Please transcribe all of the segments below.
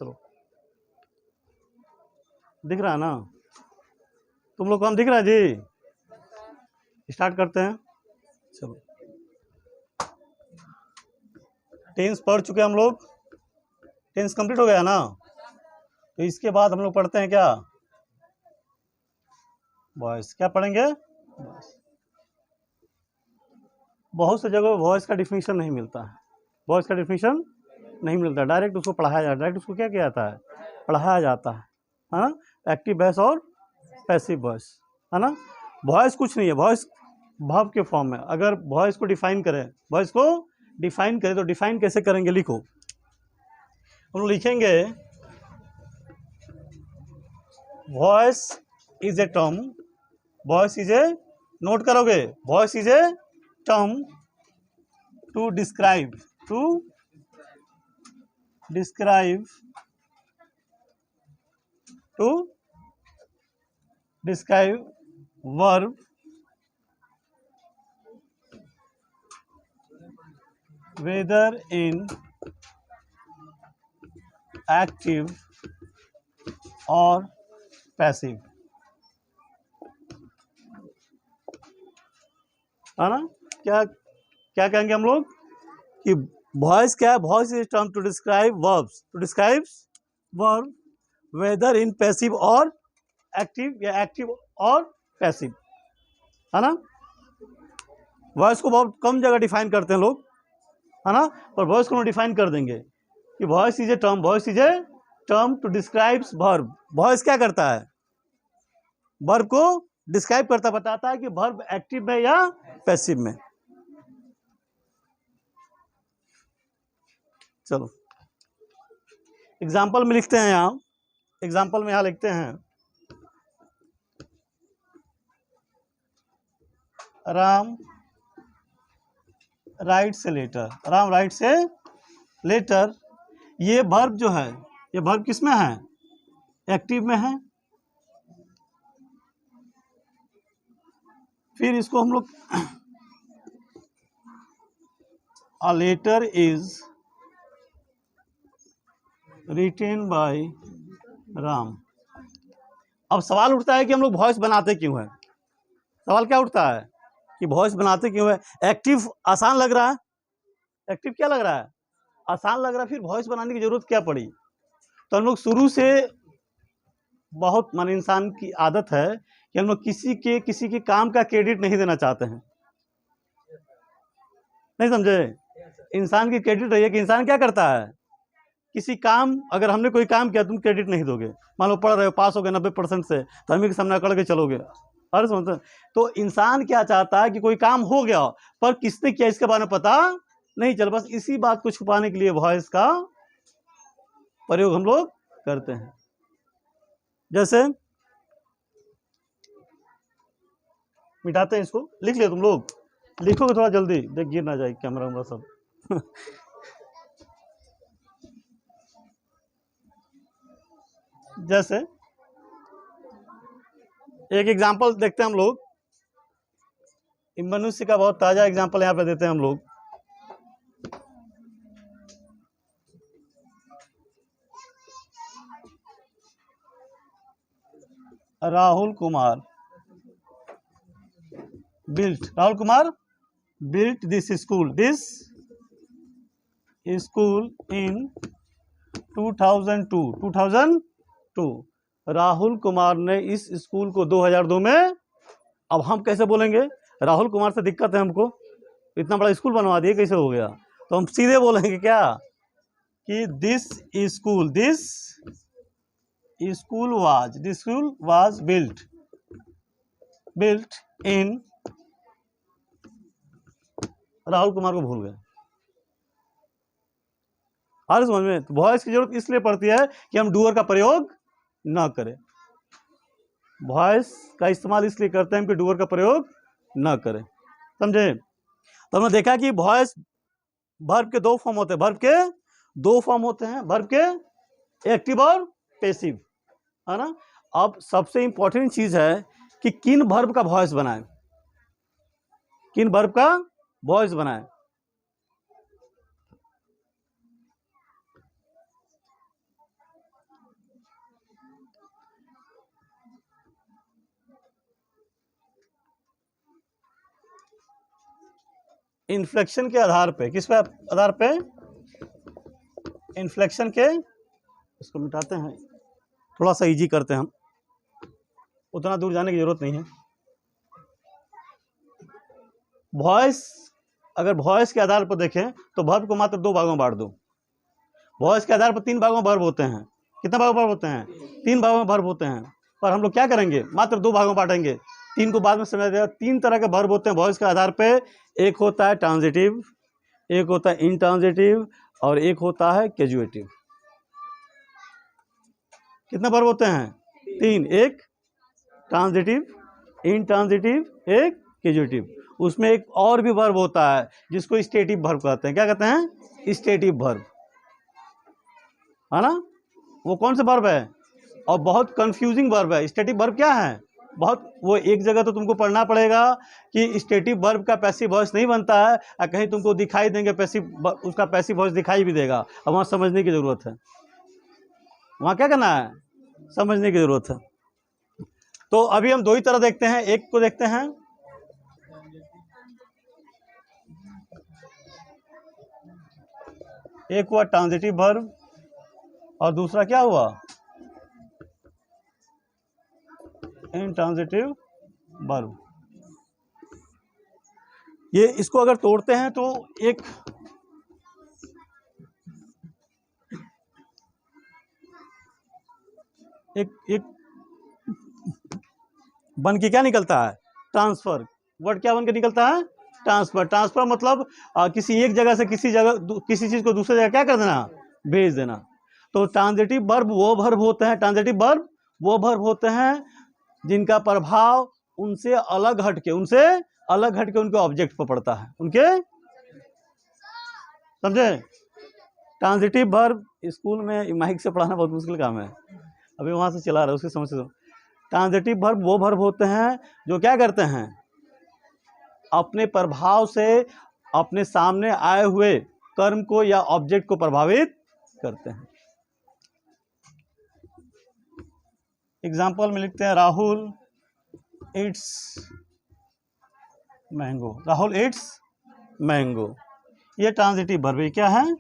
चलो, दिख रहा है ना? तुम लोग को हम दिख रहा है जी? स्टार्ट करते हैं। चलो, टेंस पढ़ चुके हम लोग, टेंस कंप्लीट हो गया ना? तो इसके बाद हम लोग पढ़ते हैं क्या? वॉइस। क्या पढ़ेंगे? बहुत से जगह वॉइस का डिफिनीशन नहीं मिलता है, वॉइस का डिफिनीशन नहीं मिलता, डायरेक्ट उसको पढ़ाया जाता है, डायरेक्ट उसको क्या किया जाता है? पढ़ाया जाता है ना? एक्टिव वॉइस और पैसिव वॉइस, है ना? वॉइस कुछ नहीं है, वॉइस वर्ब के फॉर्म में। अगर वॉइस को डिफाइन करें, वॉइस को डिफाइन करें तो डिफाइन कैसे करेंगे? लिखो, हम लोग लिखेंगे voice is a term, voice is a, note करोगे, voice is a term to describe verb whether in active or passive, है ना? क्या क्या कहेंगे हम लोग कि वॉइस क्या है? Voice is term to describe verbs, to describe verb whether in passive और एक्टिव, या एक्टिव और पैसिव, है ना? वॉइस को बहुत कम जगह डिफाइन करते हैं लोग, है ना? पर वॉइस को हम डिफाइन कर देंगे कि voice is a term, voice is a term to describes verb. Voice क्या करता है? वर्ब को डिस्क्राइब करता, बताता है कि वर्ब एक्टिव में या पैसिव में। चलो, एग्जाम्पल में लिखते हैं, यहाँ एग्जाम्पल में यहाँ लिखते हैं, राम राइट से लेटर, राम राइट से लेटर। ये वर्ब जो है, ये वर्ब किस में है? एक्टिव में है। फिर इसको हम लोग a letter is written by Ram. अब सवाल उठता है कि हम लोग वॉइस बनाते क्यों है? सवाल क्या उठता है कि वॉइस बनाते क्यों है? एक्टिव आसान लग रहा है, एक्टिव क्या लग रहा है? आसान लग रहा है, फिर वॉइस बनाने की जरूरत क्या पड़ी? तो हम लोग शुरू से बहुत, मान इंसान की आदत है कि हम लोग किसी के काम का क्रेडिट नहीं देना चाहते हैं, नहीं समझे? इंसान की क्रेडिट रही है कि इंसान क्या करता है, किसी काम, अगर हमने कोई काम किया तुम क्रेडिट नहीं दोगे, मान लो पढ़ रहे हो, पास हो गए 90% से, तो हम ही के सामने करके चलोगे, अरे समझते? तो इंसान क्या चाहता है कि कोई काम हो गया पर किसने किया इसके बारे में पता नहीं चल, बस इसी बात को छुपाने के लिए वॉइस का प्रयोग हम लोग करते हैं। जैसे मिटाते हैं इसको, लिख लिया तुम लोग? लिखोगे थोड़ा जल्दी, देख गिर ना जाए कैमरा वैमरा सब। जैसे एक एग्जांपल देखते हैं हम लोग, मनुष्य का बहुत ताजा एग्जांपल यहाँ पे देते हैं हम लोग। Rahul Kumar built this school in 2002। Rahul Kumar ने इस स्कूल को 2002 में। अब हम कैसे बोलेंगे? राहुल कुमार से दिक्कत है हमको, इतना बड़ा स्कूल बनवा दिए, कैसे हो गया? तो हम सीधे बोलेंगे क्या कि this school was built in, Rahul Kumar को भूल गए। हर समझ में? तो वॉइस की जरूरत इसलिए पड़ती है कि हम डूअर का प्रयोग ना करें। वॉइस का इस्तेमाल इसलिए करते हैं कि डूअर का प्रयोग ना करें, समझे? तो हमने देखा कि वॉइस वर्ब के दो फॉर्म होते हैं, वर्ब के एक्टिव और पैसिव, है ना? अब सबसे इंपॉर्टेंट चीज है कि किन वर्ब का वॉइस बनाएं, किन वर्ब का वॉइस बनाएं। इन्फ्लेक्शन के आधार पे, किस पे आधार पे? इन्फ्लेक्शन के, इसको मिटाते हैं, थोड़ा सा इजी करते हैं हम, उतना दूर जाने की जरूरत नहीं है। वॉइस, अगर वॉइस के आधार पर देखें तो वर्ब को मात्र 2 भागों में बांट दो। वॉइस के आधार पर 3 भागों में वर्ब होते हैं। कितने भागों में वर्ब होते हैं? 3 भागों में वर्ब होते हैं। पर हम लोग क्या करेंगे, मात्र 2 भागों में बांटेंगे, 3 को बाद में समझ देगा। 3 तरह के वर्ब होते हैं वॉइस के आधार पे। एक होता है ट्रांजिटिव, एक होता है इंट्रांजिटिव, और एक होता है कैजुएटिव। कितने वर्ब होते हैं? 3। एक ट्रांजिटिव, इंट्रांजिटिव, एक कैजुएटिव। उसमें एक और भी वर्ब होता है जिसको स्टेटिव वर्ब कहते हैं। क्या कहते हैं? स्टेटिव वर्ब, है ना? वो कौन सा वर्ब है? और बहुत कंफ्यूजिंग वर्ब है। स्टेटिव वर्ब क्या है? बहुत, वो एक जगह तो तुमको पढ़ना पड़ेगा कि स्टेटिव वर्ब का पैसिव वॉइस नहीं बनता है, और कहीं तुमको दिखाई देंगे पैसिव, उसका पैसिव वॉइस दिखाई भी देगा, और वहाँ समझने की जरूरत है। वहाँ क्या करना है? समझने की जरूरत है। तो अभी हम 2 ही तरह देखते हैं। एक को देखते हैं, एक हुआ ट्रांजिटिव वर्ब और दूसरा क्या हुआ? Intransitive verb. ये इसको अगर तोड़ते हैं तो एक बन के क्या निकलता है? ट्रांसफर। वर्ड क्या बन के निकलता है? ट्रांसफर। ट्रांसफर मतलब किसी एक जगह से किसी चीज को दूसरी जगह क्या कर देना? भेज देना। तो ट्रांजिटिव वर्ब वो वर्ब होते हैं, ट्रांजिटिव वर्ब वो वर्ब होते हैं जिनका प्रभाव उनसे अलग हटके उनके ऑब्जेक्ट पर पड़ता है। उनके, समझे? ट्रांजिटिव वर्ब स्कूल में माइक से पढ़ाना बहुत मुश्किल काम है, अभी वहां से चला रहा है, उसकी समझ से। ट्रांजिटिव वर्ब वो वर्ब होते हैं जो क्या करते हैं? अपने प्रभाव से अपने सामने आए हुए कर्म को या ऑब्जेक्ट को प्रभावित करते हैं। एग्जाम्पल में लिखते हैं Rahul it's mango. Rahul it's mango, ये ट्रांजिटिव वर्ब है। क्या है?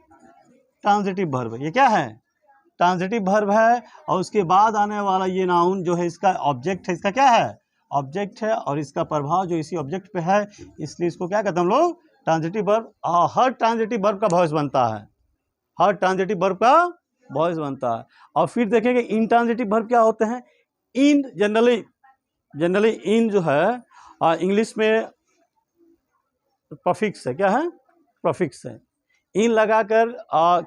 Transitive verb. ये क्या है? ट्रांजिटिव वर्ब है। और उसके बाद आने वाला ये नाउन जो है इसका ऑब्जेक्ट है। इसका क्या है? ऑब्जेक्ट है, और इसका प्रभाव जो इसी ऑब्जेक्ट पे है, इसलिए इसको क्या कहते हैं हम लोग? Transitive verb. हर ट्रांजिटिव वर्ब का वॉइस बनता है, हर ट्रांजिटिव वर्ब का वॉइस बनता है। और फिर देखेंगे इंट्रांजिटिव वर्ब क्या होते हैं। इन जनरली इन जो है इंग्लिश में प्रीफिक्स है। क्या है? प्रीफिक्स है। इन लगाकर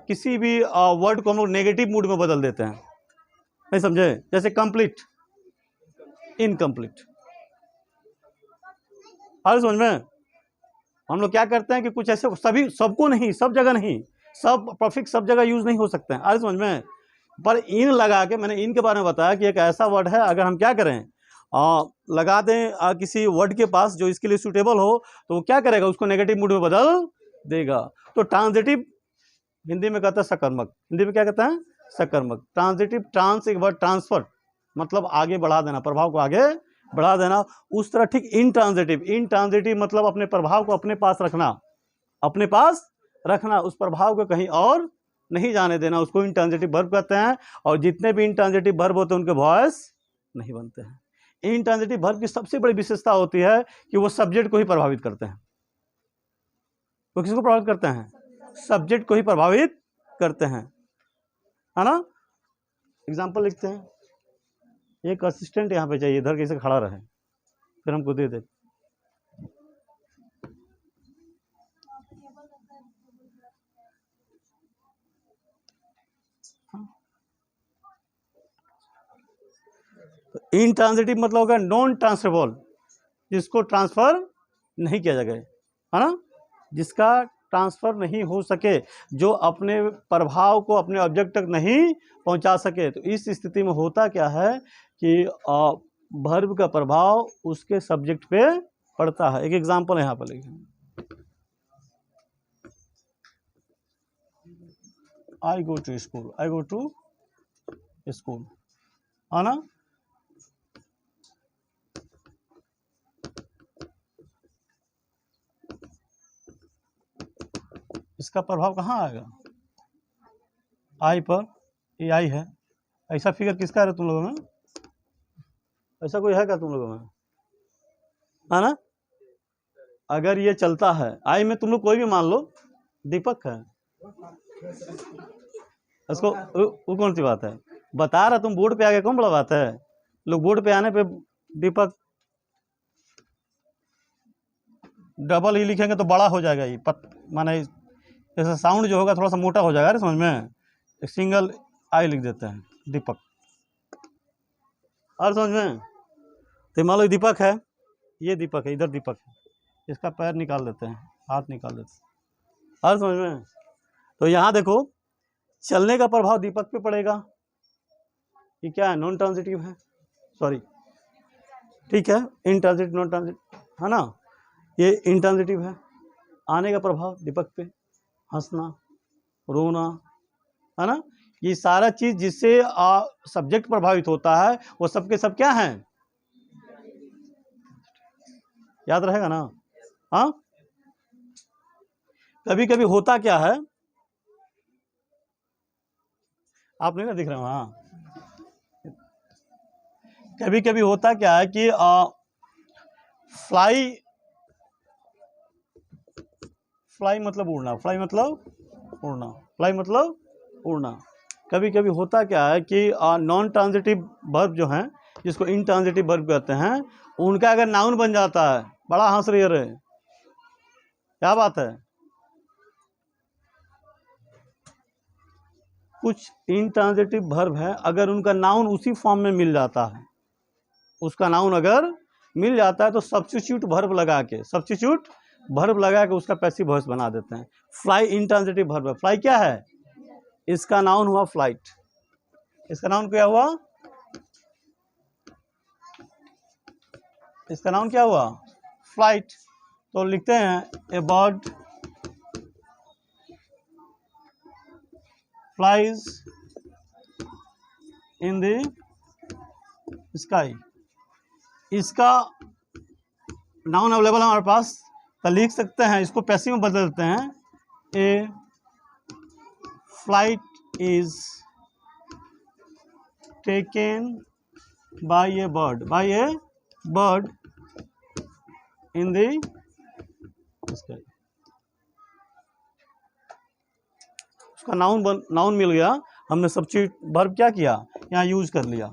किसी भी वर्ड को हम लोग नेगेटिव मूड में बदल देते हैं। नहीं समझे? जैसे कंप्लीट, इनकम्प्लीट। और समझ में हम लोग क्या करते हैं कि कुछ ऐसे सभी, सबको नहीं, सब जगह नहीं, सब प्रीफिक्स सब जगह यूज नहीं हो सकते हैं। आज समझ में? पर इन लगा के, मैंने इन के बारे में बताया कि एक ऐसा वर्ड है, अगर हम क्या करें, लगा दें किसी वर्ड के पास जो इसके लिए सूटेबल हो, तो वो क्या करेगा? उसको नेगेटिव मूड में बदल देगा। तो ट्रांजिटिव हिंदी में कहता है सकर्मक। हिंदी में क्या कहता है? सकर्मक। ट्रांजिटिव, ट्रांस एक वर्ड ट्रांसफर, मतलब आगे बढ़ा देना, प्रभाव को आगे बढ़ा देना। उस तरह ठीक इंट्रांजिटिव मतलब अपने प्रभाव को अपने पास रखना, अपने पास रखना, उस प्रभाव को कहीं और नहीं जाने देना, उसको इंट्रांजिटिव वर्ब कहते हैं। और जितने भी इंट्रांजिटिव वर्ब होते हैं उनके वॉइस नहीं बनते हैं। इंट्रांजिटिव वर्ब की सबसे बड़ी विशेषता होती है कि वो सब्जेक्ट को ही प्रभावित करते हैं। वो किसको प्रभावित करते हैं? सब्जेक्ट को ही प्रभावित करते हैं, है ना? एग्जाम्पल लिखते हैं। एक असिस्टेंट यहाँ पे चाहिए, इधर कैसे खड़ा रहे, फिर हमको दे दे। तो इनट्रांजिटिव मतलब होगा नॉन ट्रांसफरेबल, जिसको ट्रांसफर नहीं किया जा गया, है ना? जिसका ट्रांसफर नहीं हो सके, जो अपने प्रभाव को अपने ऑब्जेक्ट तक नहीं पहुंचा सके। तो इस स्थिति में होता क्या है कि वर्ब का प्रभाव उसके सब्जेक्ट पे पड़ता है। एक एग्जांपल यहाँ पर लिखें, I go to school, I go to school, है ना? इसका प्रभाव कहाँ आएगा? आई पर। ये आई है। ऐसा फिगर किसका है तुम लोगों में? ऐसा कोई है क्या तुम लोगों में? है ना? अगर ये चलता है आई में, तुम लोग कोई भी मान लो, दीपक है उसको, वो कौन सी बात है? बता रहा, तुम बोर्ड पे आ गए, कौन बड़ा बात है? लोग बोर्ड पे आने पे दीपक डबल ही लिखेंगे तो बड़ा हो जाएगा ये माने जैसे साउंड जो होगा थोड़ा सा मोटा हो जाएगा। अरे समझ में? एक सिंगल आई लिख देते हैं दीपक। और समझ में? तो मान लो दीपक है, ये दीपक है, इधर दीपक है, इसका पैर निकाल देते हैं, हाथ निकाल देते हैं। और समझ में? तो यहाँ देखो, चलने का प्रभाव दीपक पे पड़ेगा। ये क्या है? नॉन ट्रांजिटिव है, सॉरी ठीक है, इनट्रांजिटिव नॉन ट्रांजिटिव है ना, ये इनट्रांजिटिव है। आने का प्रभाव दीपक पे, हंसना, रोना, है ना, ये सारा चीज जिससे सब्जेक्ट प्रभावित होता है वो सब के सब क्या हैं? याद रहेगा ना? हाँ, कभी कभी होता क्या है, आप नहीं ना दिख रहे हो? हाँ, कभी कभी होता क्या है कि फ्लाई मतलब उड़ना, फ्लाई मतलब उड़ना, फ्लाई मतलब उड़ना। कभी कभी होता क्या है कि नॉन ट्रांजिटिव वर्ब जो हैं, जिसको इनट्रांजिटिव वर्ब कहते हैं, उनका अगर नाउन बन जाता है, बड़ा हंस रही है, क्या बात है? कुछ इनट्रांजिटिव वर्ब है, अगर उनका नाउन उसी फॉर्म में मिल जाता है, उसका नाउन अगर मिल जाता है तो सब्स्टिट्यूट वर्ब लगा के उसका पैसिव वॉइस बना देते हैं। फ्लाई इनट्रांजिटिव वर्ब है। फ्लाई क्या है? इसका नाउन हुआ फ्लाइट। इसका नाउन क्या हुआ? इसका नाउन क्या हुआ? फ्लाइट। तो लिखते हैं a bird flies in the sky. इसका नाउन अवेलेबल है हमारे पास, तो लिख सकते हैं, इसको पैसिव में बदल देते हैं, a flight is taken by a bird in the sky. उसका नाउन मिल गया, हमने सब्स्टिट्यूट वर्ब क्या किया, यहाँ यूज कर लिया,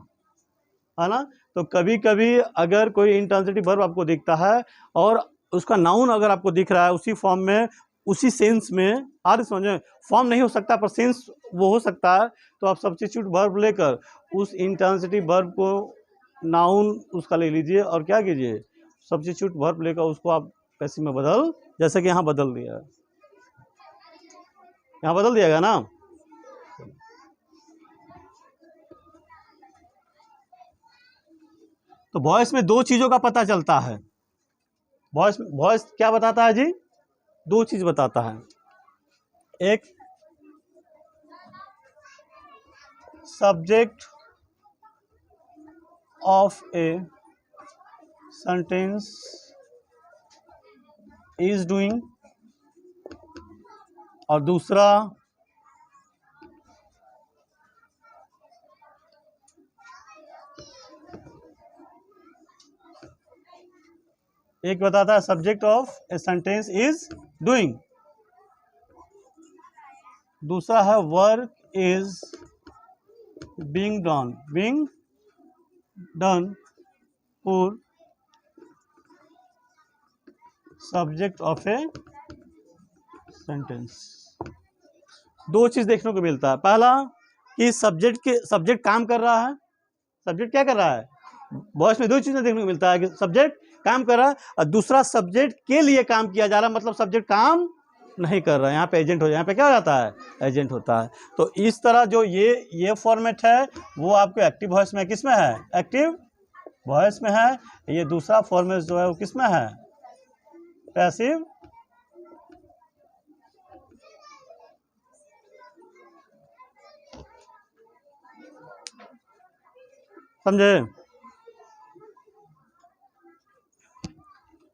है ना। तो कभी कभी अगर कोई इंट्रांजिटिव वर्ब आपको दिखता है और उसका नाउन अगर आपको दिख रहा है उसी फॉर्म में, उसी सेंस में, आर समझे, फॉर्म नहीं हो सकता पर सेंस वो हो सकता है, तो आप सब्स्टिट्यूट वर्ब लेकर उस इंट्रांजिटिव वर्ब को नाउन उसका ले लीजिए और क्या कीजिए, सब्स्टिट्यूट वर्ब लेकर उसको आप पैसिव में बदल, जैसे कि यहाँ बदल दिया, यहाँ बदल दिया गया ना। तो वॉइस में दो चीजों का पता चलता है। वॉइस क्या बताता है जी? दो चीज बताता है। एक subject of a sentence is doing, और दूसरा एक बताता है subject of a sentence is doing, दूसरा है work is being done for subject of a sentence. दो चीज देखने को मिलता है, पहला कि सब्जेक्ट काम कर रहा है, सब्जेक्ट क्या कर रहा है, वॉइस में दो चीजें देखने को मिलता है कि सब्जेक्ट काम कर रहा है और दूसरा सब्जेक्ट के लिए काम किया जा रहा है, मतलब सब्जेक्ट काम नहीं कर रहा है, यहाँ पे एजेंट हो, यहाँ पे क्या हो जाता है, एजेंट होता है। तो इस तरह जो ये फॉर्मेट है वो आपको एक्टिव वॉइस में किस में है, एक्टिव वॉइस में है। ये दूसरा फॉर्मेट जो है वो किस में है, पैसिव। समझे?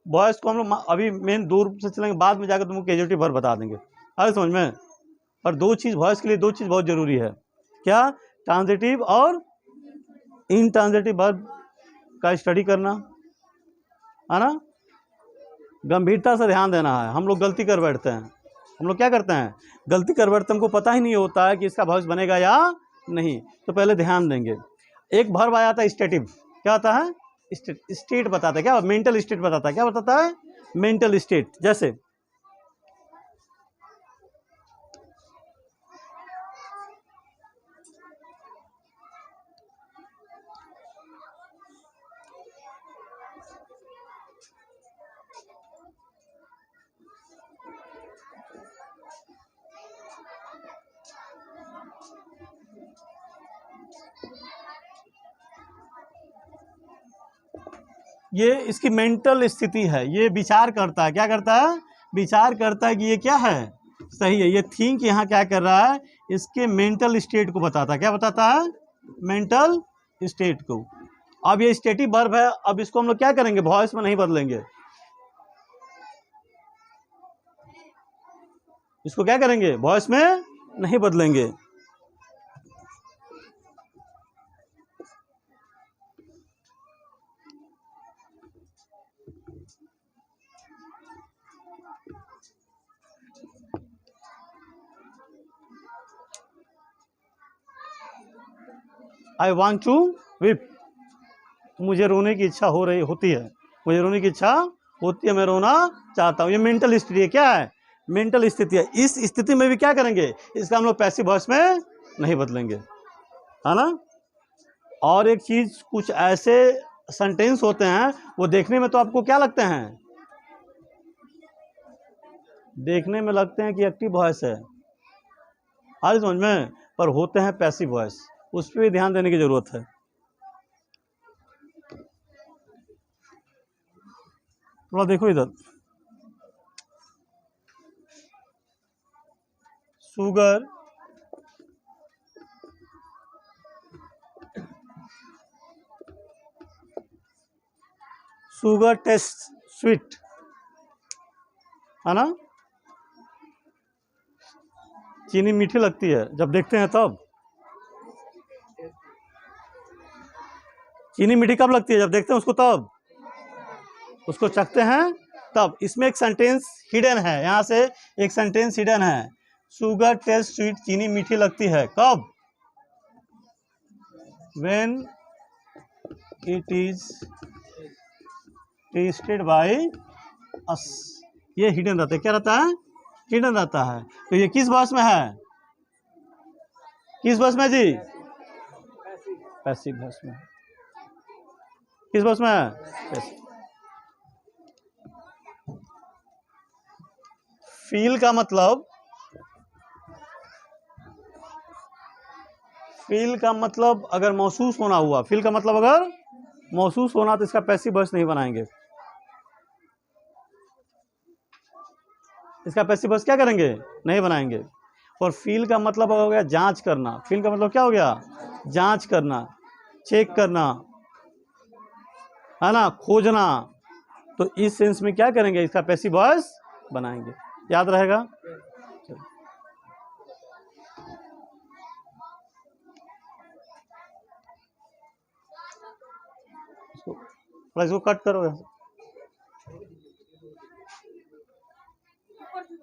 वॉइस को हम लोग अभी मेन दूर से चलेंगे, बाद में जाकर तुमको कैजुअलिटी वर्ब बता देंगे। अरे समझ में। और दो चीज़ वॉइस के लिए, दो चीज़ बहुत ज़रूरी है। क्या? ट्रांजिटिव और इनट्रांजिटिव वर्ब का स्टडी करना, है ना। गंभीरता से ध्यान देना है। हम लोग गलती कर बैठते हैं। हम लोग क्या करते हैं? गलती कर बैठते हैं। हमको पता ही नहीं होता है कि इसका वॉइस बनेगा या नहीं, तो पहले ध्यान देंगे। एक वर्ब आया था स्टेटिव, क्या आता है? स्टेट बताता है। क्या? मेंटल स्टेट बताता है। क्या बताता है? Mental state. जैसे ये इसकी मेंटल स्थिति है, ये विचार करता है। क्या करता है? विचार करता है कि ये क्या है, सही है। ये थिंक यहाँ क्या कर रहा है? इसके मेंटल स्टेट को बताता है। क्या बताता है? मेंटल स्टेट को। अब ये स्टेटिव वर्ब है, अब इसको हम लोग क्या करेंगे? वॉइस में नहीं बदलेंगे। इसको क्या करेंगे? वॉइस में नहीं बदलेंगे। आई वॉन्ट टू विप, मुझे रोने की इच्छा होती है। मुझे रोने की इच्छा होती है, मैं रोना चाहता हूँ। ये मेंटल स्थिति है। क्या है? मेंटल स्थिति है। इस स्थिति में भी क्या करेंगे? इसका हम लोग पैसिव वॉइस में नहीं बदलेंगे, है ना। और एक चीज, कुछ ऐसे सेंटेंस होते हैं, वो देखने में तो आपको क्या लगते हैं? देखने में लगते हैं कि एक्टिव वॉइस है, आज समझ में, पर होते हैं पैसिव वॉइस। उस पर भी ध्यान देने की जरूरत है। थोड़ा देखो इधर। शुगर शुगर टेस्ट स्वीट, है ना। चीनी मीठी लगती है जब देखते हैं तब। चीनी मीठी कब लगती है? जब देखते हैं उसको तब। उसको चखते हैं तब। इसमें एक सेंटेंस हिडन है, यहाँ से एक सेंटेंस हिडन है। शुगर टेस्ट स्वीट, चीनी मीठी लगती है कब? When it is tested by us. ये हिडन रहता है। क्या रहता है? हिडन रहता है। तो ये किस वर्स में है? किस वर्स में जी? पैसिव वर्स में। किस वर्स में है? फील का मतलब, फील का मतलब अगर महसूस होना हुआ, फील का मतलब अगर महसूस होना, तो इसका पैसिव वॉइस नहीं बनाएंगे। इसका पैसिव वॉइस क्या करेंगे? नहीं बनाएंगे। और फील का मतलब हो गया जांच करना। फील का मतलब क्या हो गया? जांच करना, चेक करना, है ना, खोजना। तो इस सेंस में क्या करेंगे? इसका पैसिव वॉइस बनाएंगे। याद रहेगा। इसको कट करो।